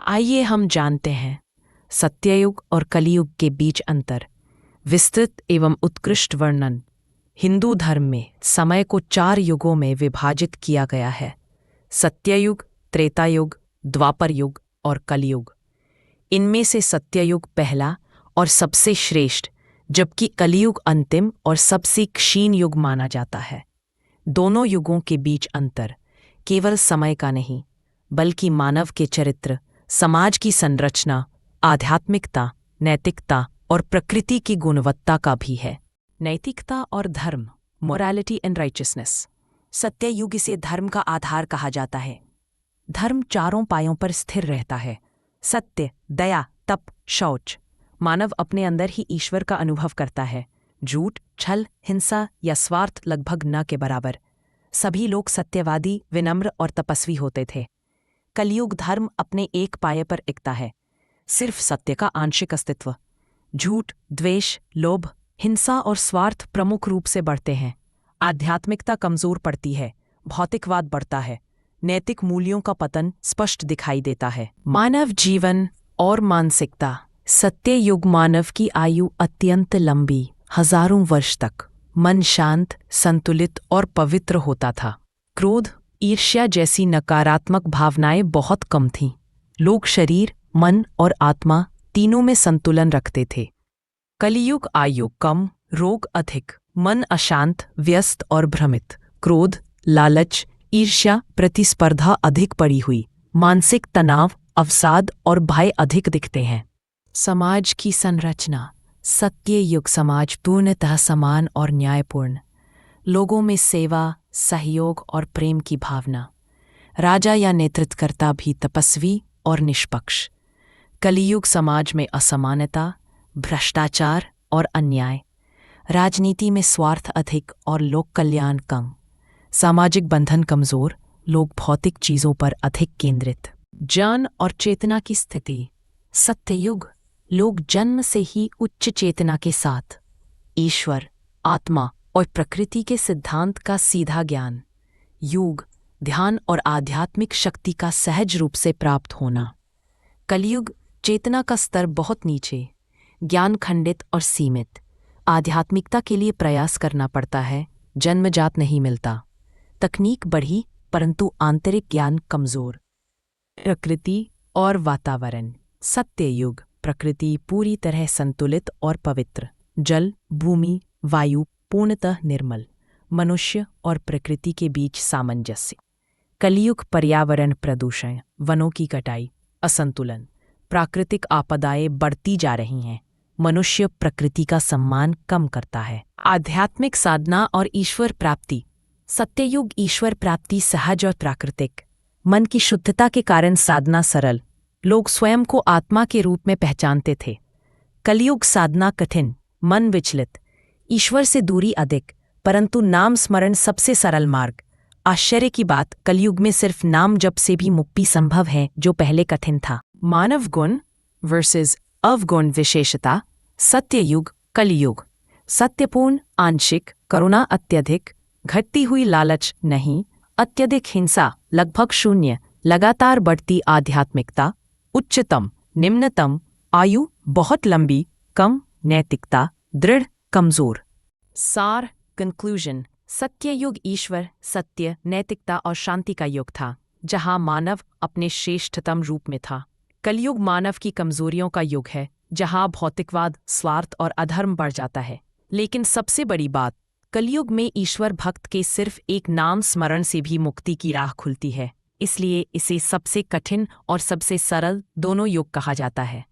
आइए हम जानते हैं सत्ययुग और कलियुग के बीच अंतर। विस्तृत एवं उत्कृष्ट वर्णन। हिंदू धर्म में समय को 4 युगों में विभाजित किया गया है: सत्ययुग, त्रेतायुग, द्वापर युग और कलियुग। इनमें से सत्ययुग पहला और सबसे श्रेष्ठ, जबकि कलियुग अंतिम और सबसे क्षीण युग माना जाता है। दोनों युगों के बीच अंतर केवल समय का नहीं, बल्कि मानव के चरित्र, समाज की संरचना, आध्यात्मिकता, नैतिकता और प्रकृति की गुणवत्ता का भी है। नैतिकता और धर्म, मोरालिटी एंड राइचियसनेस। सत्ययुग इसे धर्म का आधार कहा जाता है। धर्म 4 पायों पर स्थिर रहता है: सत्य, दया, तप, शौच। मानव अपने अंदर ही ईश्वर का अनुभव करता है। झूठ, छल, हिंसा या स्वार्थ लगभग न के बराबर। सभी लोग सत्यवादी, विनम्र और तपस्वी होते थे। कलियुग धर्म अपने एक पाये पर टिकता है: सिर्फ सत्य का आंशिक अस्तित्व। झूठ, द्वेष, लोभ, हिंसा और स्वार्थ प्रमुख रूप से बढ़ते हैं। आध्यात्मिकता कमजोर पड़ती है, भौतिकवाद बढ़ता है, नैतिक मूल्यों का पतन स्पष्ट दिखाई देता है। मानव जीवन और मानसिकता। सत्ययुग मानव की आयु अत्यंत लंबी, हजारों वर्ष तक। मन शांत, संतुलित और पवित्र होता था। क्रोध, ईर्ष्या जैसी नकारात्मक भावनाएं बहुत कम थीं। लोग शरीर, मन और आत्मा तीनों में संतुलन रखते थे। कलियुग आयु कम, रोग अधिक, मन अशांत, व्यस्त और भ्रमित। क्रोध, लालच, ईर्ष्या, प्रतिस्पर्धा अधिक पड़ी हुई। मानसिक तनाव, अवसाद और भय अधिक दिखते हैं। समाज की संरचना। सत्ययुग समाज पूर्णतः समान और न्यायपूर्ण। लोगों में सेवा, सहयोग और प्रेम की भावना। राजा या नेतृत्वकर्ता भी तपस्वी और निष्पक्ष। कलियुग समाज में असमानता, भ्रष्टाचार और अन्याय। राजनीति में स्वार्थ अधिक और लोक कल्याण कम। सामाजिक बंधन कमजोर, लोग भौतिक चीजों पर अधिक केंद्रित। ज्ञान और चेतना की स्थिति। सत्ययुग लोग जन्म से ही उच्च चेतना के साथ ईश्वर, आत्मा और प्रकृति के सिद्धांत का सीधा ज्ञान। योग, ध्यान और आध्यात्मिक शक्ति का सहज रूप से प्राप्त होना। कलियुग चेतना का स्तर बहुत नीचे, ज्ञान खंडित और सीमित। आध्यात्मिकता के लिए प्रयास करना पड़ता है, जन्मजात नहीं मिलता। तकनीक बढ़ी परंतु आंतरिक ज्ञान कमजोर। प्रकृति और वातावरण। सत्ययुग प्रकृति पूरी तरह संतुलित और पवित्र। जल, भूमि, वायु पूर्णतः निर्मल। मनुष्य और प्रकृति के बीच सामंजस्य। कलियुग पर्यावरण प्रदूषण, वनों की कटाई, असंतुलन। प्राकृतिक आपदाएं बढ़ती जा रही हैं। मनुष्य प्रकृति का सम्मान कम करता है। आध्यात्मिक साधना और ईश्वर प्राप्ति। सत्ययुग ईश्वर प्राप्ति सहज और प्राकृतिक। मन की शुद्धता के कारण साधना सरल। लोग स्वयं को आत्मा के रूप में पहचानते थे। कलियुग साधना कठिन, मन विचलित, ईश्वर से दूरी अधिक, परंतु नाम स्मरण सबसे सरल मार्ग। आश्चर्य की बात, कलियुग में सिर्फ नाम जप से भी मुक्ति संभव है, जो पहले कठिन था। मानव गुण वर्सेस अवगुण विशेषता। सत्ययुग, कलियुग। सत्यपूर्ण आंशिक, करुणा अत्यधिक, घटती हुई लालच नहीं, अत्यधिक हिंसा लगभग शून्य, लगातार बढ़ती आध्यात्मिकता। उच्चतम, निम्नतम, आयु बहुत लंबी, कम, नैतिकता दृढ़, कमजोर। सार, कंक्लूजन। सत्ययुग ईश्वर, सत्य, नैतिकता और शांति का युग था, जहां मानव अपने श्रेष्ठतम रूप में था। कलियुग मानव की कमजोरियों का युग है, जहां भौतिकवाद, स्वार्थ और अधर्म बढ़ जाता है। लेकिन सबसे बड़ी बात, कलियुग में ईश्वर भक्त के सिर्फ एक नाम स्मरण से भी मुक्ति की राह खुलती है। इसलिए इसे सबसे कठिन और सबसे सरल दोनों युग कहा जाता है।